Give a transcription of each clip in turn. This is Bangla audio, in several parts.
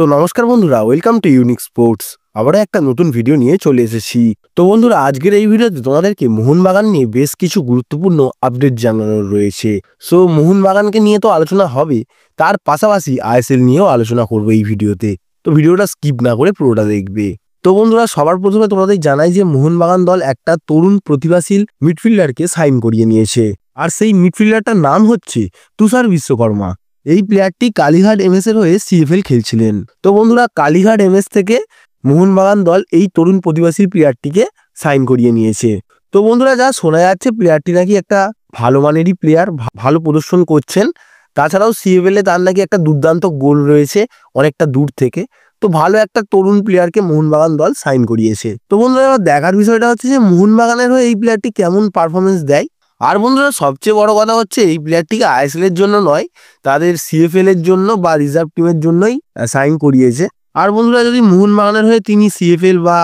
তো নমস্কার বন্ধুরা, ওয়েলকাম টু ইউনিক স্পোর্টস। আবারও একটা নতুন ভিডিও নিয়ে চলে এসেছি। তো বন্ধুরা, আজকের এই ভিডিওতে তোমাদেরকে মোহনবাগান নিয়ে বেশ কিছু গুরুত্বপূর্ণ আপডেট জানানোর রয়েছে। সো মোহনবাগানকে নিয়ে তো আলোচনা হবে, তার পাশাপাশি আইএসএল নিয়েও আলোচনা করবো এই ভিডিওতে। তো ভিডিওটা স্কিপ না করে পুরোটা দেখবে। তো বন্ধুরা, সবার প্রথমে তোমাদের জানাই যে মোহনবাগান দল একটা তরুণ প্রতিভাশীল মিডফিল্ডারকে সাইন করিয়ে নিয়েছে, আর সেই মিডফিল্ডারটার নাম হচ্ছে তুষার বিশ্বকর্মা। এই প্লেয়ারটি কালীঘাট এমএস এর হয়ে সিএফএল খেলছিলেন। তো বন্ধুরা, কালীঘাট এমএস থেকে মোহনবাগান দল এই তরুণ প্রতিভাশীল প্লেয়ারটিকে সাইন করিয়ে নিয়েছে। তো বন্ধুরা, যা শোনা যাচ্ছে প্লেয়ারটি নাকি একটা ভালো মানেরই প্লেয়ার, ভালো প্রদর্শন করছেন। তাছাড়াও সিএফএল এ তার নাকি একটা দুর্দান্ত গোল রয়েছে অনেকটা দূর থেকে। তো ভালো একটা তরুণ প্লেয়ারকে মোহনবাগান দল সাইন করিয়েছে। তো বন্ধুরা, এবার দেখার বিষয়টা হচ্ছে যে মোহনবাগানের হয়ে এই প্লেয়ারটি কেমন পারফরমেন্স দেয়। আর বন্ধুরা, সবচেয়ে বড় কথা হচ্ছে এই প্লেয়ারটিকে আইএসএল এর জন্য নয়, তাদের সিএফএল এর জন্য বা রিজার্ভ টিমের জন্যই সাইন করিয়েছে। আর বন্ধুরা, যদি মোহনবাগানের হয়ে তিনি সিএফএল বা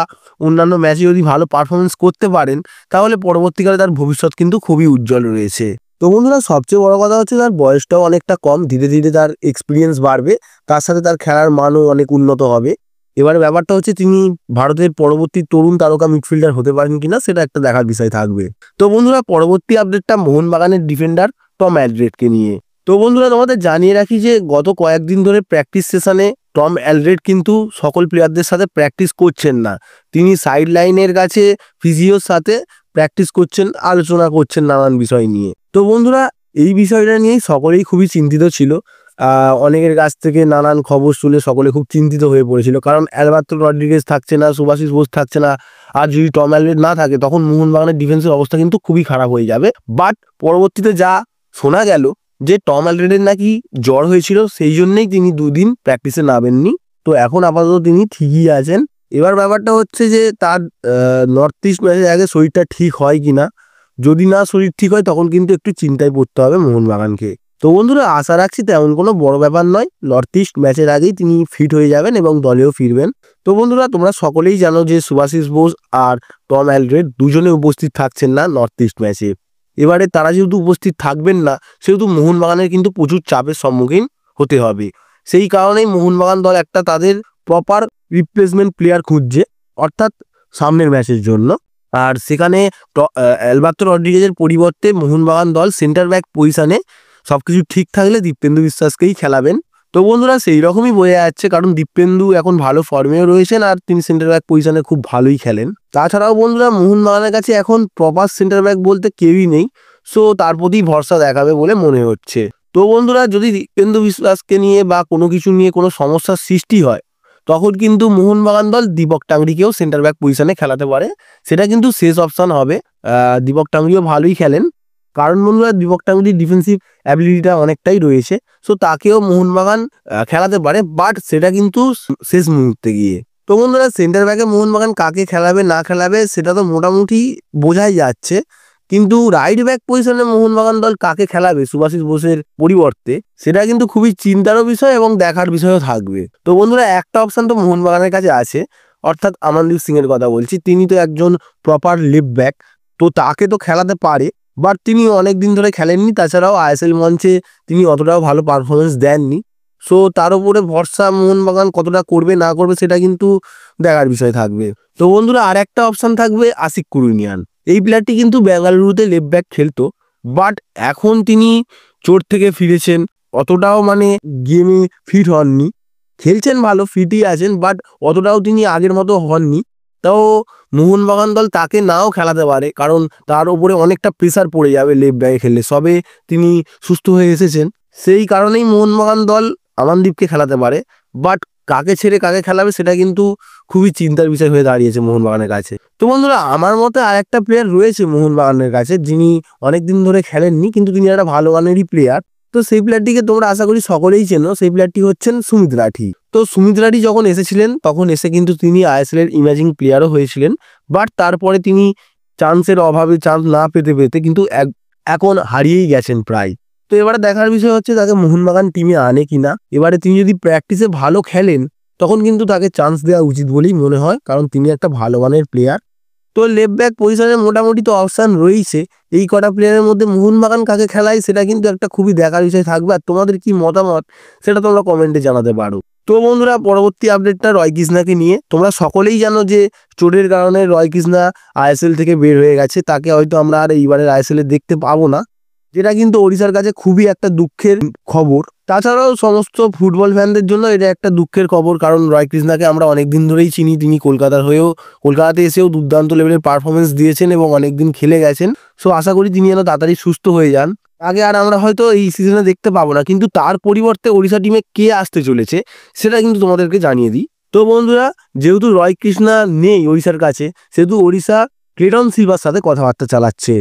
অন্যান্য ম্যাচে যদি ভালো পারফরমেন্স করতে পারেন, তাহলে পরবর্তীকালে তার ভবিষ্যৎ কিন্তু খুবই উজ্জ্বল রয়েছে। তো বন্ধুরা, সবচেয়ে বড় কথা হচ্ছে তার বয়সটাও অনেকটা কম, ধীরে ধীরে তার এক্সপিরিয়েন্স বাড়বে, তার সাথে তার খেলার মানও অনেক উন্নত হবে। এবারে ব্যাপারটা হচ্ছে তিনি ভারতের পরবর্তী তরুণ তারকা মিডফিল্ডার হতে পারেন কিনা, সেটা একটা দেখার বিষয় থাকবে। তো বন্ধুরা, পরবর্তী আপডেটটা মোহনবাগানের ডিফেন্ডার টম অ্যালড্রেডকে নিয়ে। তো বন্ধুরা, তোমাদের জানিয়ে রাখি যে গত কয়েকদিন ধরে প্র্যাকটিস সেশনে টম অ্যালড্রেড কিন্তু সকল প্লেয়ারদের সাথে প্র্যাকটিস করছেন না। তিনি সাইড লাইনের কাছে ফিজিওর সাথে প্র্যাকটিস করছেন, আলোচনা করছেন নানান বিষয় নিয়ে। তো বন্ধুরা, এই বিষয়টা নিয়েই সকলেই খুবই চিন্তিত ছিল। অনেকের কাছ থেকে নানান খবর শুনে সকলে খুব চিন্তিত হয়ে পড়েছিল, কারণ অ্যালবার্তো রড্রিগেজ থাকছে না, সুভাশিস বোস থাকছে না, আর যদি টম অ্যালড্রেড না থাকে তখন মোহনবাগানের ডিফেন্সের অবস্থা কিন্তু খুবই খারাপ হয়ে যাবে। বাট পরবর্তীতে যা শোনা গেল যে টম অ্যালড্রেডের নাকি জ্বর হয়েছিল, সেই জন্যই তিনি দুদিন প্র্যাকটিসে নামেননি। তো এখন আপাতত তিনি ঠিকই আছেন। এবার ব্যাপারটা হচ্ছে যে তার নর্থ ইস্ট ম্যাচের আগে শরীরটা ঠিক হয় কিনা। যদি না শরীর ঠিক হয় তখন কিন্তু একটু চিন্তায় পড়তে হবে মোহনবাগানকে। তো বন্ধুরা, আশা রাখছি তেমন কোনো বড় ব্যাপার নয়, নর্থ ইস্ট ম্যাচের আগেই তিনি ফিট হয়ে যাবেন এবং দলেও ফিরবেন। তো বন্ধুরা, তোমরা সকলেই জানো যে সুভাশিস বোস আর টম অ্যালড্রেড দুজনে উপস্থিত থাকছেন না নর্থ ইস্ট ম্যাচে। এবারে তারা যেহেতু উপস্থিত থাকবেন না, সেহেতু মোহনবাগানের কিন্তু প্রচুর চাপের সম্মুখীন হতে হবে। সেই কারণেই মোহনবাগান দল একটা তাদের প্রপার রিপ্লেসমেন্ট প্লেয়ার খুঁজছে, অর্থাৎ সামনের ম্যাচের জন্য। আর সেখানে অ্যালবার্তো রড্রিগেজের পরিবর্তে মোহনবাগান দল সেন্টার ব্যাক পজিশনে সবকিছু ঠিক থাকলে দীপেন্দু বিশ্বাসকেই খেলাবেন। তো বন্ধুরা, সেই রকমই বোঝা যাচ্ছে, কারণ দীপেন্দু এখন ভালো ফর্মেও রয়েছেন আর তিনি সেন্টার ব্যাক পজিশনে খুব ভালোই খেলেন। তাছাড়াও বন্ধুরা, মোহনবাগানের কাছে এখন প্রপার সেন্টার ব্যাক বলতে কেউই নেই। সো তার প্রতি ভরসা দেখাবে বলে মনে হচ্ছে। তো বন্ধুরা, যদি দীপেন্দু বিশ্বাসকে নিয়ে বা কোনো কিছু নিয়ে কোনো সমস্যার সৃষ্টি হয়, তখন কিন্তু মোহনবাগান দল দীপক টাংরিকেও সেন্টার ব্যাক পজিশনে খেলাতে পারে। সেটা কিন্তু শেষ অপশন হবে। দীপক টাংরিও ভালোই খেলেন, কারণ বন্ধুরা দীপক টাংরির ডিফেন্সিভ অ্যাবিলিটিটা অনেকটাই রয়েছে। সো তাকেও মোহনবাগান খেলাতে পারে, বাট সেটা কিন্তু শেষ মুহূর্তে গিয়ে। তো বন্ধুরা, সেন্টার ব্যাকে মোহনবাগান কাকে খেলাবে না খেলাবে সেটা তো মোটামুটি বোঝাই যাচ্ছে, কিন্তু রাইট ব্যাক পজিশনে মোহনবাগান দল কাকে খেলাবে সুভাশিস বোসের পরিবর্তে, সেটা কিন্তু খুবই চিন্তারও বিষয় এবং দেখার বিষয়ও থাকবে। তো বন্ধুরা, একটা অপশন তো মোহনবাগানের কাছে আছে, অর্থাৎ আমানদীপ সিং এর কথা বলছি। তিনি তো একজন প্রপার লেফট ব্যাক, তো তাকে তো খেলাতে পারে, বাট তিনি অনেকদিন ধরে খেলেননি। তাছাড়াও আইএসএল মঞ্চে তিনি অতটাও ভালো পারফরমেন্স দেননি। সো তার উপরে ভরসা মোহনবাগান কতটা করবে না করবে সেটা কিন্তু দেখার বিষয় থাকবে। তো বন্ধুরা, আর একটা অপশন থাকবে আশিক কুরুনিয়ান। এই প্লেয়ারটি কিন্তু বেঙ্গালুরুতে লেফট ব্যাক খেলতো, বাট এখন তিনি চোট থেকে ফিরেছেন, অতটাও মানে গেমে ফিট হননি। খেলছেন ভালো, ফিটই আছেন, বাট অতটাও তিনি আগের মতো হননি। তাও মোহনবাগান দল তাকে নাও খেলাতে পারে, কারণ তার উপরে অনেকটা প্রেসার পড়ে যাবে লেফট ব্যাকে খেললে। সবে তিনি সুস্থ হয়ে এসেছেন, সেই কারণেই মোহনবাগান দল আমানদীপকে খেলাতে পারে। বাট কাকে ছেড়ে কাকে খেলাবে সেটা কিন্তু খুবই চিন্তার বিষয় হয়ে দাঁড়িয়েছে মোহনবাগানের কাছে। তো বন্ধুরা, আমার মতে আর একটা প্লেয়ার রয়েছে মোহনবাগানের কাছে, যিনি অনেকদিন ধরে খেলেননি, কিন্তু তিনি একটা ভালো মানেরই প্লেয়ার। তো সেই প্লেয়ারটিকে তোমরা আশা করি সকলেই চেনো। সেই প্লেয়ারটি হচ্ছেন সুমিত রাঠি। তো সুমিত রাঠি যখন এসেছিলেন তখন এসে কিন্তু তিনি আইএসএল এর ইমাজিং প্লেয়ারও হয়েছিলেন, বাট তারপরে তিনি চান্সের অভাবে চান্স না পেতে পেতে কিন্তু এখন হারিয়েই গেছেন প্রায়। তো এবারে দেখার বিষয় হচ্ছে তাকে মোহনবাগান টিমে আনে কিনা। এবারে তিনি যদি প্র্যাকটিসে ভালো খেলেন তখন কিন্তু তাকে চান্স দেওয়া উচিত বলেই মনে হয়, কারণ তিনি একটা ভালো মানের প্লেয়ার। তো লেফট ব্যাক পজিশনে মোটামুটি তো অপশান রয়েছে। এই কটা প্লেয়ারের মধ্যে মোহনবাগান কাকে খেলায় সেটা কিন্তু একটা খুবই দেখার বিষয় থাকবে। আর তোমাদের কি মতামত সেটা তোমরা কমেন্টে জানাতে পারো। তো বন্ধুরা পরবর্তী আপডেটটা রয় কৃষ্ণাকে নিয়ে। তোমরা সকলেই জানো যে চোটের কারণে রয় কৃষ্ণা আইএসএল থেকে বের হয়ে গেছে, তাকে হয়তো আমরা আর এইবারের আইএসএল দেখতে পাবো না, যেটা কিন্তু ওড়িশার কাছে খুবই একটা দুঃখের খবর। তাছাড়াও সমস্ত ফুটবল ফ্যানদের জন্য এটা একটা দুঃখের খবর, কারণ রয় কৃষ্ণাকে আমরা অনেকদিন ধরেই চিনি। তিনি কলকাতাতে এসেও দুর্দান্ত লেভেলের পারফরমেন্স দিয়েছেন এবং অনেকদিন খেলে গেছেন। সো আশা করি তিনি যেন তাড়াতাড়ি সুস্থ হয়ে যান। আগে আর আমরা হয়তো এই সিজনে দেখতে পাবো না, কিন্তু তার পরিবর্তে ওড়িশা টিমে কে আসতে চলেছে সেটা কিন্তু তোমাদেরকে জানিয়ে দিই। তো বন্ধুরা, যেহেতু রয় কৃষ্ণা নেই ওড়িশার কাছে, সেহেতু ওড়িশা ক্লেটন সিলভার সাথে কথাবার্তা চালাচ্ছে।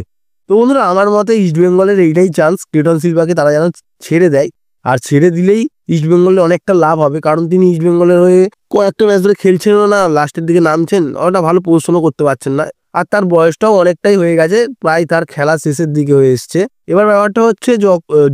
তো বন্ধুরা, আমার মতে ইস্টবেঙ্গলের এইটাই চান্স, ক্লেটন সিলভাকে তারা যেন ছেড়ে দেয়। আর ছেড়ে দিলেই ইস্টবেঙ্গলের অনেকটা লাভ হবে, কারণ তিনি ইস্টবেঙ্গলের হয়ে কয়েকটা ম্যাচ ধরে খেলছেনও না, লাস্টের দিকে নামছেন, অতটা ভালো প্রদর্শনও করতে পারছেন না। আর তার বয়সটাও অনেকটাই হয়ে গেছে, প্রায় তার খেলা শেষের দিকে হয়ে এসছে। এবার ব্যাপারটা হচ্ছে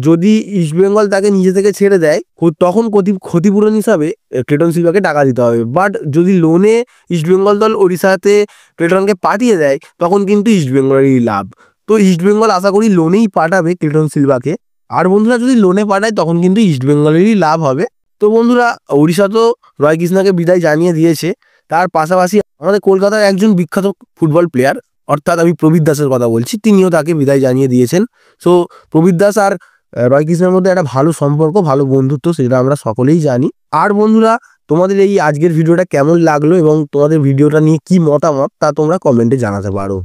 যদি ইস্টবেঙ্গল তাকে নিজে থেকে ছেড়ে দেয়, তখন ক্ষতিপূরণ হিসাবে ক্লেটন সিলভাকে টাকা দিতে হবে। বাট যদি লোনে ইস্টবেঙ্গল দল ওড়িশাতে ক্লেটনকে পাঠিয়ে দেয়, তখন কিন্তু ইস্টবেঙ্গলেরই লাভ। তো ইস্টবেঙ্গল আশা করি লোনেই পাঠাবে ক্লেটন সিলভাকে। আর বন্ধুরা, যদি লোনে পাঠায় তখন কিন্তু ইস্টবেঙ্গলেরই লাভ হবে। তো বন্ধুরা, ওড়িশা তো রয় কৃষ্ণাকে বিদায় জানিয়ে দিয়েছে। তার পাশাপাশি আমাদের কলকাতার একজন বিখ্যাত ফুটবল প্লেয়ার, অর্থাৎ আমি প্রবীর দাসের কথা বলছি, তিনিও তাকে বিদায় জানিয়ে দিয়েছেন। সো প্রবীর দাস আর রয় কৃষ্ণের মধ্যে একটা ভালো সম্পর্ক, ভালো বন্ধুত্ব, সেটা আমরা সকলেই জানি। আর বন্ধুরা, তোমাদের এই আজকের ভিডিওটা কেমন লাগলো এবং তোমাদের ভিডিওটা নিয়ে কি মতামত তা তোমরা কমেন্টে জানাতে পারো।